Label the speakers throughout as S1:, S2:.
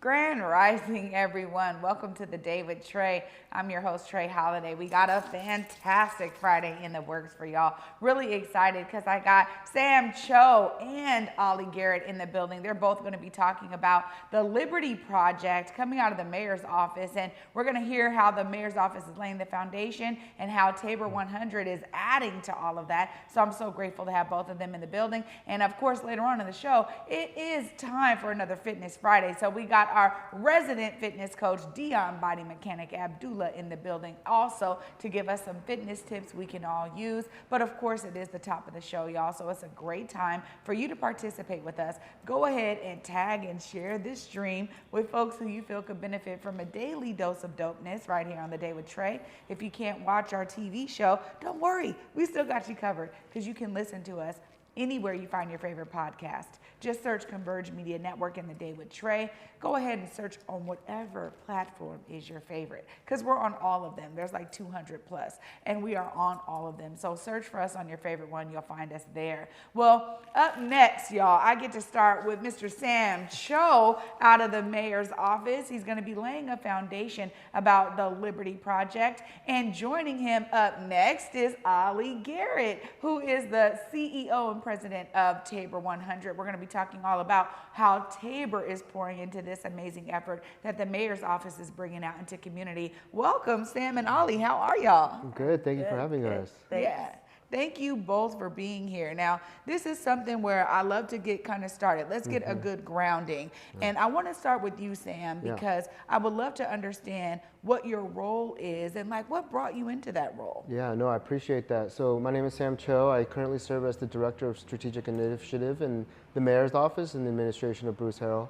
S1: Grand Rising, everyone. Welcome to the Day with Trae. I'm your host, Trae Holiday. We got a fantastic Friday in the works for y'all. Really excited because I got Sam Cho and Ollie Garrett in the building. They're both going to be talking about the Liberty Project coming out of the mayor's office. And we're going to hear how the mayor's office is laying the foundation and how Tabor 100 is adding to all of that. So I'm so grateful to have both of them in the building. And of course, later on in the show, it is time for another Fitness Friday. So we got our resident fitness coach, Dion Body Mechanic Abdullah, in the building also to give us some fitness tips we can all use. But of course, it is the top of the show, y'all. So it's a great time for you to participate with us. Go ahead and tag and share this stream with folks who you feel could benefit from a daily dose of dopeness right here on The Day with Trae. If you can't watch our TV show, don't worry. We still got you covered because you can listen to us anywhere you find your favorite podcast. Just search Converge Media Network and The Day with Trae. Go ahead and search on whatever platform is your favorite, because we're on all of them. There's like 200 plus, and we are on all of them. So search for us on your favorite one. You'll find us there. Well, up next, y'all, I get to start with Mr. Sam Cho out of the mayor's office. He's going to be laying a foundation about the Liberty Project. And joining him up next is Ollie Garrett, who is the CEO and president of Tabor 100. We're going to be talking all about how Tabor is pouring into this amazing effort that the mayor's office is bringing out into community. Welcome, Sam and Ollie. How are y'all?
S2: Good. Thank you for having us.
S1: Yeah. Thank you both for being here. Now, this is something where I love to get kind of started. Let's get a good grounding. And I want to start with you, Sam, because I would love to understand what your role is and like what brought you into that role.
S2: Yeah, no, I appreciate that. So my name is Sam Cho. I currently serve as the Director of Strategic Initiative in the Mayor's Office in the administration of Bruce Harrell.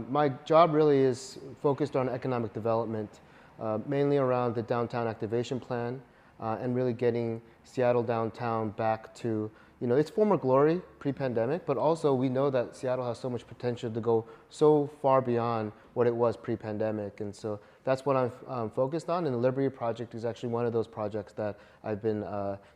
S2: My job really is focused on economic development, mainly around the downtown activation plan and really getting Seattle downtown back to, its former glory pre-pandemic, but also we know that Seattle has so much potential to go so far beyond what it was pre-pandemic. And so that's what I'm focused on, and the Liberty Project is actually one of those projects that I've been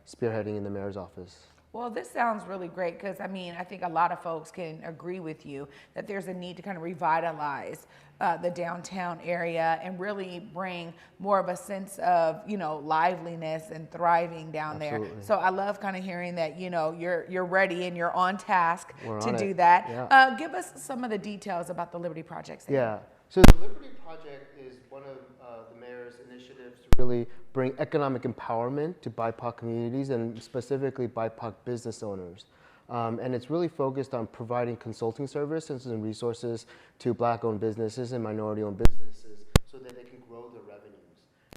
S2: spearheading in the mayor's office.
S1: Well, this sounds really great because, I think a lot of folks can agree with you that there's a need to kind of revitalize the downtown area and really bring more of a sense of, liveliness and thriving down there. So I love kind of hearing that, you're ready and you're on task to do that. Yeah. Give us some of the details about the Liberty Project.
S2: Yeah. So the Liberty Project is one of the mayor's initiatives to really bring economic empowerment to BIPOC communities and specifically BIPOC business owners. And it's really focused on providing consulting services and resources to Black-owned businesses and minority-owned businesses so that they can grow their revenues.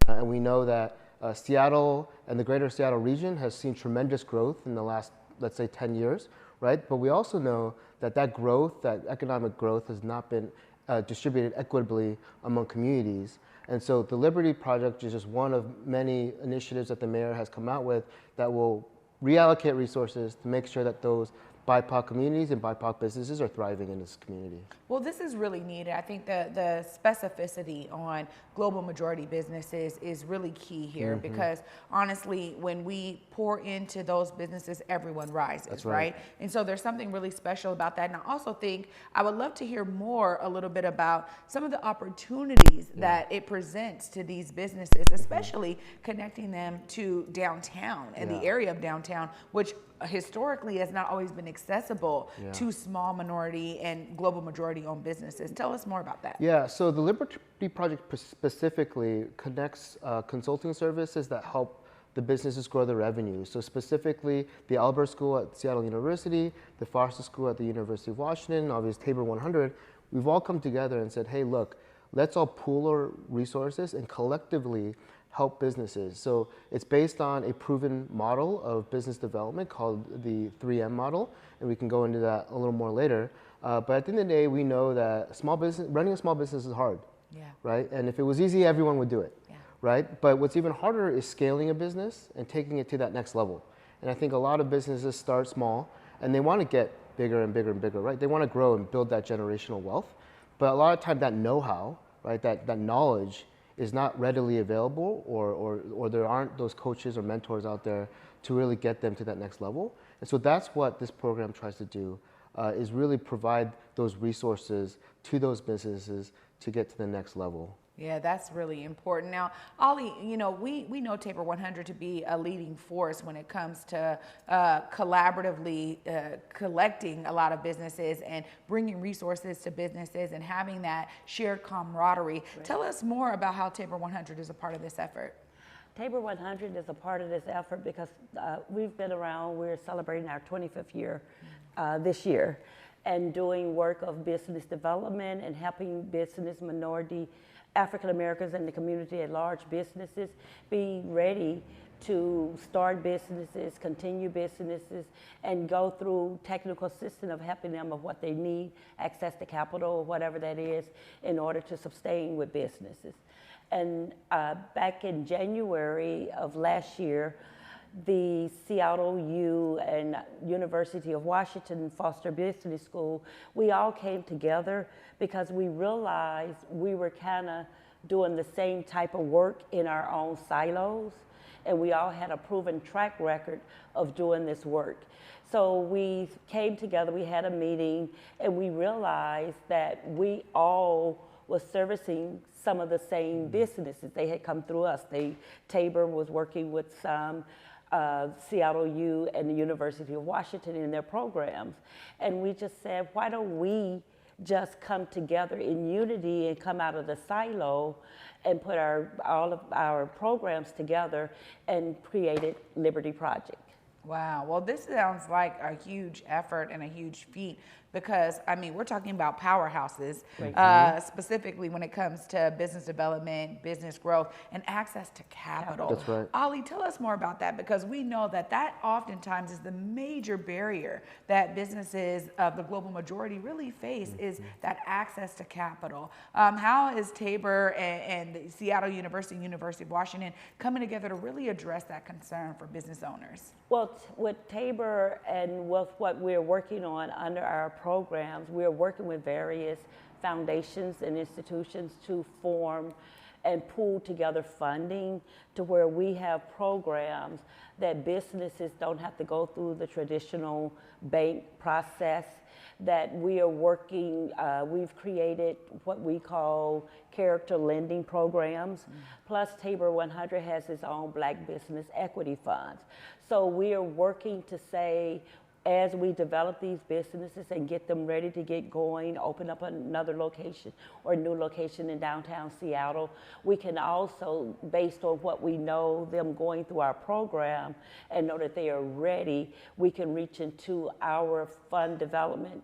S2: And we know that Seattle and the greater Seattle region has seen tremendous growth in the last, let's say, 10 years, right? But we also know that that growth, that economic growth, has not been distributed equitably among communities. And so the Liberty Project is just one of many initiatives that the mayor has come out with that will reallocate resources to make sure that those BIPOC communities and BIPOC businesses are thriving in this community.
S1: Well, this is really needed. I think the specificity on global majority businesses is really key here because honestly, when we pour into those businesses, everyone rises,
S2: That's
S1: right? And so there's something really special about that. And I also think I would love to hear more a little bit about some of the opportunities that it presents to these businesses, especially connecting them to downtown and the area of downtown, which historically has not always been accessible to small minority and global majority owned businesses. Tell us more about that.
S2: Yeah, so the Liberty Project specifically connects consulting services that help the businesses grow their revenue. So specifically the Albert School at Seattle University, the Foster School at the University of Washington, obviously Tabor 100, we've all come together and said, hey, look, let's all pool our resources and collectively help businesses. So it's based on a proven model of business development called the 3M model, and we can go into that a little more later. But at the end of the day, we know that running a small business is hard, right? And if it was easy, everyone would do it, right? But what's even harder is scaling a business and taking it to that next level. And I think a lot of businesses start small, and they want to get bigger and bigger and bigger, right? They want to grow and build that generational wealth. But a lot of times that know-how, right, that knowledge is not readily available, or there aren't those coaches or mentors out there to really get them to that next level. And so that's what this program tries to do. is really provide those resources to those businesses to get to the next level.
S1: Yeah, that's really important. Now, Ollie, you know, we know Tabor 100 to be a leading force when it comes to collaboratively collecting a lot of businesses and bringing resources to businesses and having that shared camaraderie. Right. Tell us more about how Tabor 100 is a part of this effort.
S3: Tabor 100 is a part of this effort because we've been around, we're celebrating our 25th year this year, and doing work of business development and helping business minority African Americans and the community at large businesses be ready to start businesses, continue businesses, and go through technical assistance of helping them of what they need, access to capital or whatever that is, in order to sustain with businesses. And back in January of last year, the Seattle U and University of Washington Foster Business School, we all came together because we realized we were kind of doing the same type of work in our own silos, and we all had a proven track record of doing this work. So we came together, we had a meeting, and we realized that we all was servicing some of the same businesses. They had come through us. Tabor was working with some Seattle U and the University of Washington in their programs. And we just said, why don't we just come together in unity and come out of the silo and put all of our programs together and created Liberty Project.
S1: Wow. Well, this sounds like a huge effort and a huge feat because, I mean, we're talking about powerhouses, right. Specifically when it comes to business development, business growth, and access to capital.
S2: That's right.
S1: Ollie, tell us more about that because we know that that oftentimes is the major barrier that businesses of the global majority really face is that access to capital. How is Tabor and the Seattle University, University of Washington coming together to really address that concern for business owners?
S3: Well, with Tabor and with what we're working on under our programs, we're working with various foundations and institutions to form and pool together funding to where we have programs that businesses don't have to go through the traditional bank process, that we are working, we've created what we call character lending programs, plus Tabor 100 has its own Black Business Equity Funds. So we are working to say, as we develop these businesses and get them ready to get going, open up another location or a new location in downtown Seattle, we can also, based on what we know them going through our program and know that they are ready, we can reach into our fund development,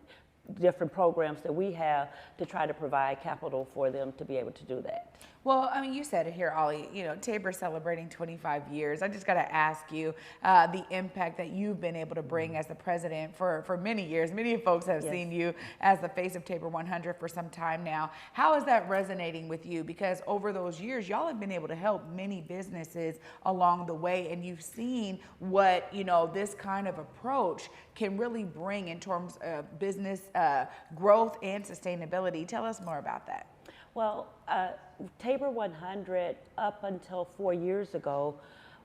S3: different programs that we have to try to provide capital for them to be able to do that.
S1: Well, I mean, you said it here, Ollie, you know, Tabor celebrating 25 years. I just got to ask you the impact that you've been able to bring as the president for many years. Many folks have seen you as the face of Tabor 100 for some time now. How is that resonating with you? Because over those years, y'all have been able to help many businesses along the way, and you've seen what, you know, this kind of approach can really bring in terms of business growth and sustainability. Tell us more about that.
S3: Well, Tabor 100, up until 4 years ago,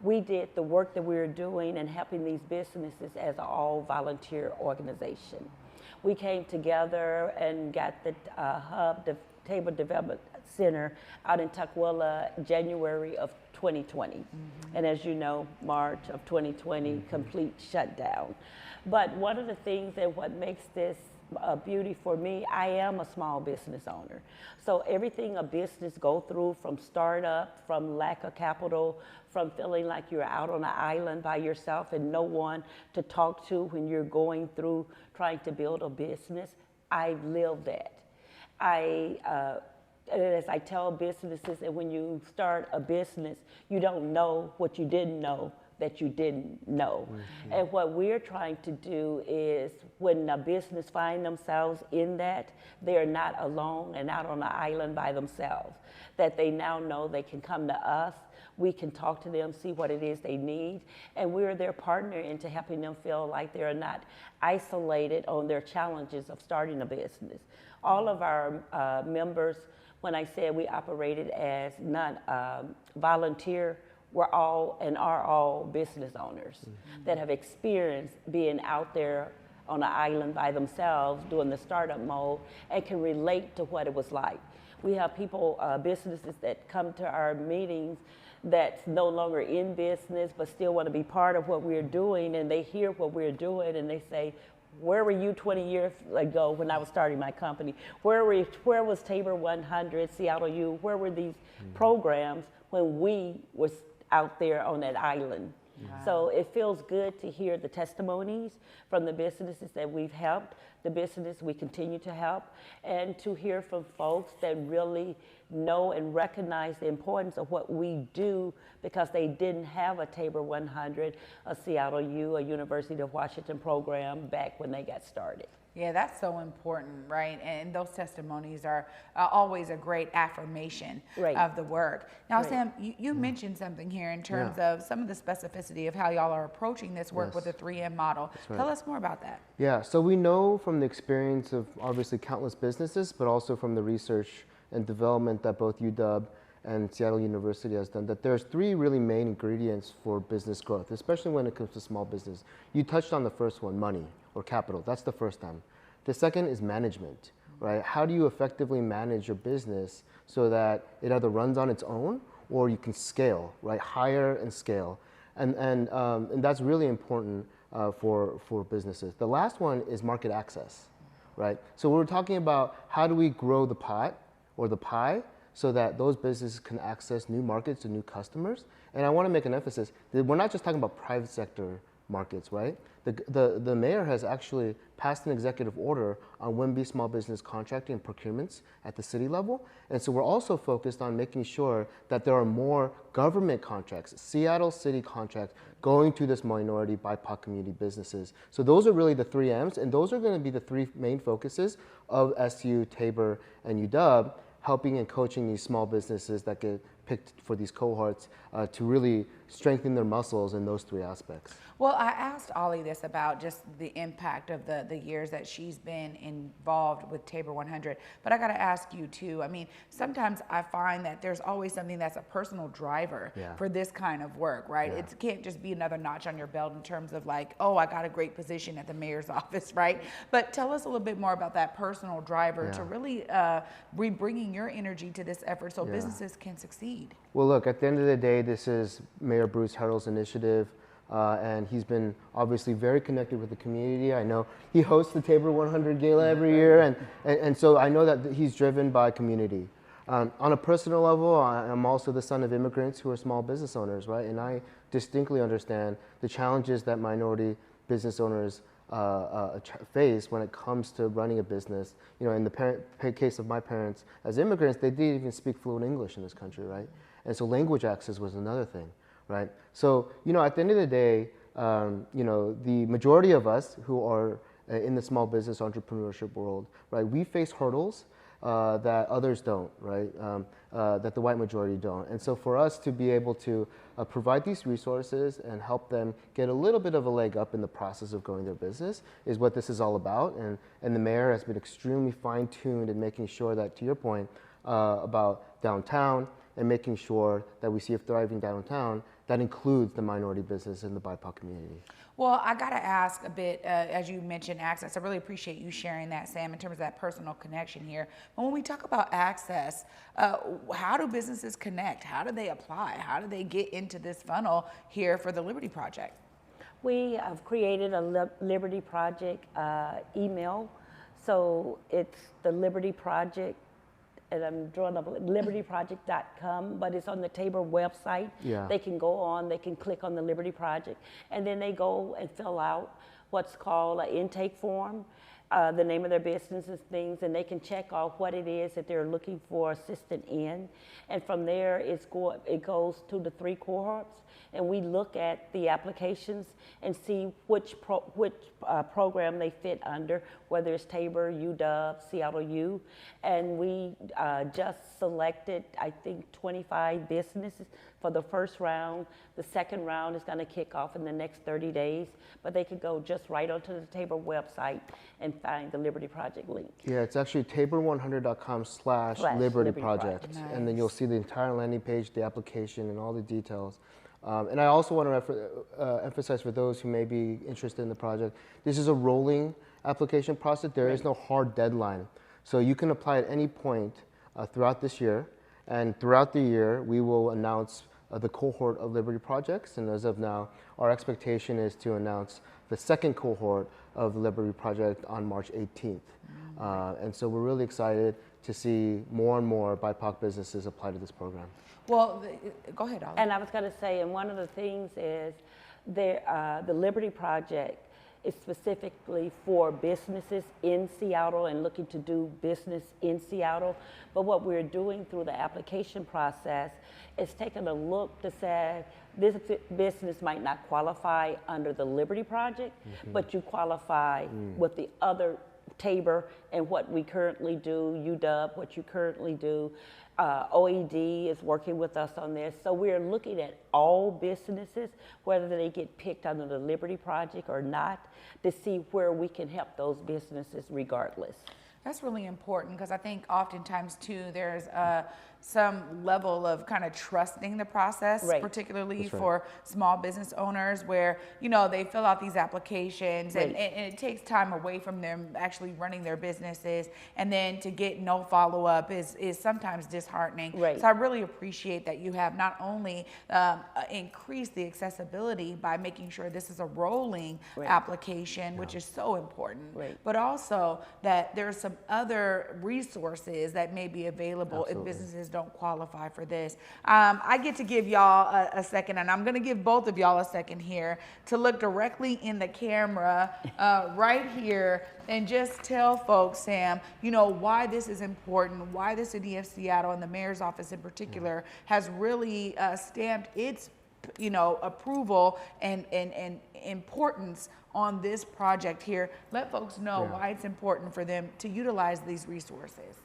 S3: we did the work that we were doing and helping these businesses as an all-volunteer organization. We came together and got the hub, the Tabor Development Center out in Tukwila, January of 2020. And as you know, March of 2020, complete shutdown. But one of the things that what makes this a beauty for me, I am a small business owner. So everything a business go through, from startup, from lack of capital, from feeling like you're out on an island by yourself and no one to talk to when you're going through trying to build a business, I've lived that. As I tell businesses, that when you start a business, you don't know what you didn't know that you didn't know. And what we're trying to do is when a business find themselves in that, they're not alone and out on an island by themselves, that they now know they can come to us, we can talk to them, see what it is they need, and we're their partner into helping them feel like they're not isolated on their challenges of starting a business. All of our members, when I said we operated as volunteer, we're all and are all business owners that have experienced being out there on an island by themselves doing the startup mode and can relate to what it was like. We have people, businesses that come to our meetings that's no longer in business but still want to be part of what we're doing, and they hear what we're doing and they say, where were you 20 years ago when I was starting my company? Where was Tabor 100, Seattle U? Where were these programs when we was out there on that island? Wow. So it feels good to hear the testimonies from the businesses that we've helped, the business we continue to help, and to hear from folks that really know and recognize the importance of what we do because they didn't have a Tabor 100, a Seattle U, a University of Washington program back when they got started.
S1: Yeah, that's so important, right? And those testimonies are always a great affirmation of the work. Now, Sam, you mentioned something here in terms of some of the specificity of how y'all are approaching this work with the 3M model. Tell us more about that.
S2: Yeah, so we know from the experience of obviously countless businesses, but also from the research and development that both UW and Seattle University has done, that there's 3 really main ingredients for business growth, especially when it comes to small business. You touched on the first one, money or capital. That's the first time. The second is management, right? How do you effectively manage your business so that it either runs on its own or you can scale, right? Hire and scale. And that's really important for businesses. The last one is market access, right? So we're talking about how do we grow the pot or the pie so that those businesses can access new markets and new customers. And I want to make an emphasis that we're not just talking about private sector markets, right? The mayor has actually passed an executive order on WIMBY small business contracting and procurements at the city level. And so we're also focused on making sure that there are more government contracts, Seattle city contracts, going to this minority BIPOC community businesses. So those are really the 3 M's, and those are going to be the 3 main focuses of SU, Tabor, and UW, helping and coaching these small businesses that get picked for these cohorts to really strengthen their muscles in those 3 aspects.
S1: Well, I asked Ollie this about just the impact of the years that she's been involved with Tabor 100, but I got to ask you too. I mean, sometimes I find that there's always something that's a personal driver for this kind of work, right? It can't just be another notch on your belt in terms of like, oh, I got a great position at the mayor's office, right? But tell us a little bit more about that personal driver to really be bringing your energy to this effort so businesses can succeed.
S2: Well, look, at the end of the day, this is Mayor Bruce Harrell's initiative. And he's been obviously very connected with the community. I know he hosts the Tabor 100 Gala every year, and so I know that he's driven by community. On a personal level, I'm also the son of immigrants who are small business owners, right? And I distinctly understand the challenges that minority business owners face when it comes to running a business. You know, in the case of my parents as immigrants, they didn't even speak fluent English in this country, right? And so language access was another thing. Right. So, you know, at the end of the day, you know, the majority of us who are in the small business entrepreneurship world, right, we face hurdles that others don't, right, that the white majority don't. And so for us to be able to provide these resources and help them get a little bit of a leg up in the process of growing their business is what this is all about. And the mayor has been extremely fine-tuned in making sure that, to your point, about downtown and making sure that we see a thriving downtown that includes the minority business and the BIPOC community.
S1: Well, I got to ask a bit, as you mentioned access, I really appreciate you sharing that, Sam, in terms of that personal connection here. But when we talk about access, how do businesses connect? How do they apply? How do they get into this funnel here for the Liberty Project?
S3: We have created a Liberty Project email. So it's the Liberty Project, and I'm drawing up libertyproject.com, but it's on the Tabor website. They can go on, they can click on the Liberty Project, and then they go and fill out what's called an intake form, the name of their business and things, and they can check off what it is that they're looking for assistance in. And from there, it goes to the 3 cohorts, and we look at the applications and see which program they fit under, whether it's Tabor, UW, Seattle U. And we just selected, I think, 25 businesses for the first round. The second round is going to kick off in the next 30 days, but they could go just right onto the Tabor website and find the Liberty Project link.
S2: Yeah, it's actually tabor100.com/Liberty Project.
S1: Nice.
S2: And then you'll see the entire landing page, the application, and all the details. And I also want to emphasize for those who may be interested in the project, this is a rolling application process. There is no hard deadline. So you can apply at any point throughout this year. And throughout the year, we will announce the cohort of Liberty projects. And as of now, our expectation is to announce the second cohort of the Liberty project on March 18th. And so we're really excited to see more and more BIPOC businesses apply to this program.
S1: Well, go ahead, Ollie.
S3: And I was going to say, and one of the things is the Liberty Project is specifically for businesses in Seattle and looking to do business in Seattle. But what we're doing through the application process is taking a look to say this business might not qualify under the Liberty Project, but you qualify with the other Tabor and what we currently do, UW, what you currently do. OED is working with us on this. So we're looking at all businesses, whether they get picked under the Liberty Project or not, to see where we can help those businesses regardless.
S1: That's really important because I think oftentimes too there's some level of kind of trusting the process,
S3: Right.
S1: particularly for small business owners where, you know, they fill out these applications
S3: Right.
S1: and it takes time away from them actually running their businesses, and then to get no follow-up is sometimes disheartening.
S3: Right.
S1: So I really appreciate that you have not only increased the accessibility by making sure this is a rolling
S3: Right.
S1: application, which is so important,
S3: Right.
S1: but also that there's some other resources that may be available
S2: Absolutely.
S1: if businesses don't qualify for this. I get to give y'all a second, and I'm going to give both of y'all a second here to look directly in the camera right here and just tell folks, Sam, you know, why this is important, why the City of Seattle and the Mayor's Office in particular has really stamped its, you know, approval and importance on this project here. Let folks know why it's important for them to utilize these resources.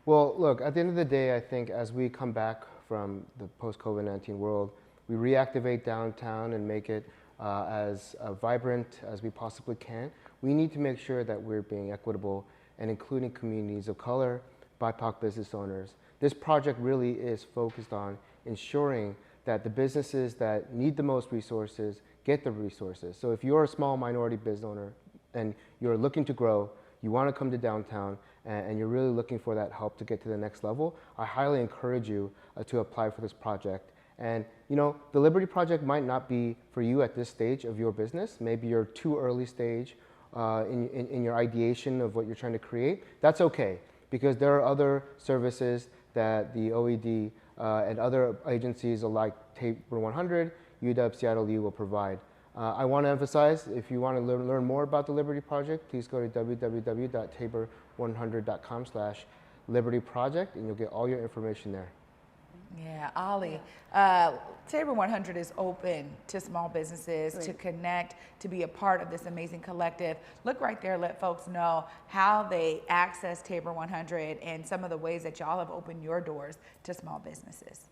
S2: Well, look, at the end of the day, I think as we come back from the post-COVID-19 world, we reactivate downtown and make it as vibrant as we possibly can. We need to make sure that we're being equitable and including communities of color, BIPOC business owners. This project really is focused on ensuring that the businesses that need the most resources get the resources. So if you're a small minority business owner and you're looking to grow, you want to come to downtown, and you're really looking for that help to get to the next level, I highly encourage you to apply for this project. And you know, the Liberty Project might not be for you at this stage of your business. Maybe you're too early stage in your ideation of what you're trying to create. That's okay, because there are other services that the OED and other agencies like Tabor 100, UW Seattle U will provide. I want to emphasize, if you want to learn more about the Liberty Project, please go to www.tabor100.com/Liberty Project, and you'll get all your information there.
S1: Yeah, Ollie, Tabor 100 is open to small businesses to connect, to be a part of this amazing collective. Look right there, let folks know how they access Tabor 100 and some of the ways that y'all have opened your doors to small businesses.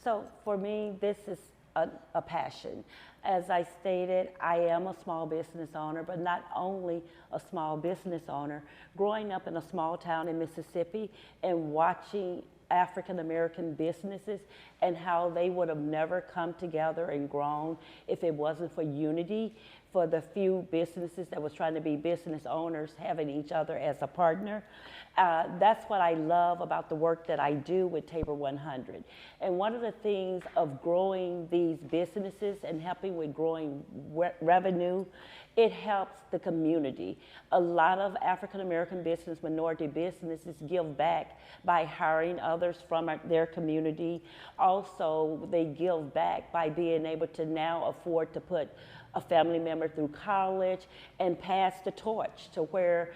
S3: So for me, this is a passion. As I stated, I am a small business owner, but not only a small business owner. Growing up in a small town in Mississippi and watching African American businesses and how they would have never come together and grown if it wasn't for unity, for the few businesses that was trying to be business owners having each other as a partner. That's what I love about the work that I do with Tabor 100. And one of the things of growing these businesses and helping with growing revenue, it helps the community. A lot of African American business, minority businesses give back by hiring others from their community. Also, they give back by being able to now afford to put a family member through college and pass the torch to where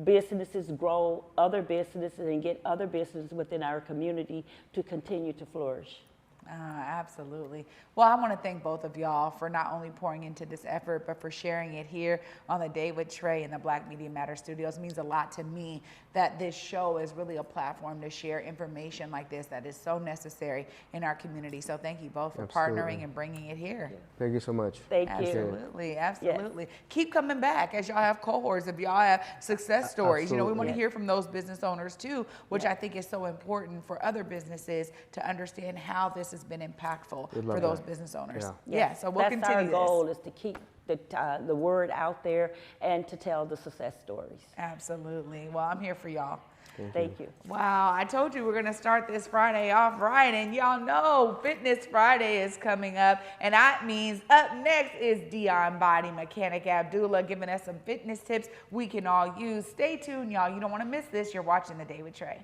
S3: businesses grow other businesses and get other businesses within our community to continue to flourish.
S1: Absolutely. Well, I want to thank both of y'all for not only pouring into this effort, but for sharing it here on the Day with Trae in the Black Media Matter Studios. It means a lot to me that this show is really a platform to share information like this that is so necessary in our community. So thank you both for partnering and bringing it here.
S2: Thank you so much.
S3: Thank you.
S1: Absolutely, absolutely. Yes. Keep coming back as y'all have cohorts, if y'all have success stories.
S2: Absolutely.
S1: You know, we want to hear from those business owners too, which I think is so important for other businesses to understand how this this has been impactful
S2: We'd love
S1: for those
S2: that.
S1: business owners.
S2: Yeah.
S1: Yeah, so we'll
S3: That's
S1: continue
S3: our goal,
S1: this.
S3: is to keep the word out there and to tell the success stories.
S1: Absolutely. Well, I'm here for y'all.
S3: Thank you.
S1: Wow, I told you we're going to start this Friday off right, and y'all know Fitness Friday is coming up, and that means up next is Dion Body Mechanic Abdullah giving us some fitness tips we can all use. Stay tuned, y'all. You don't want to miss this. You're watching The Day with Trae.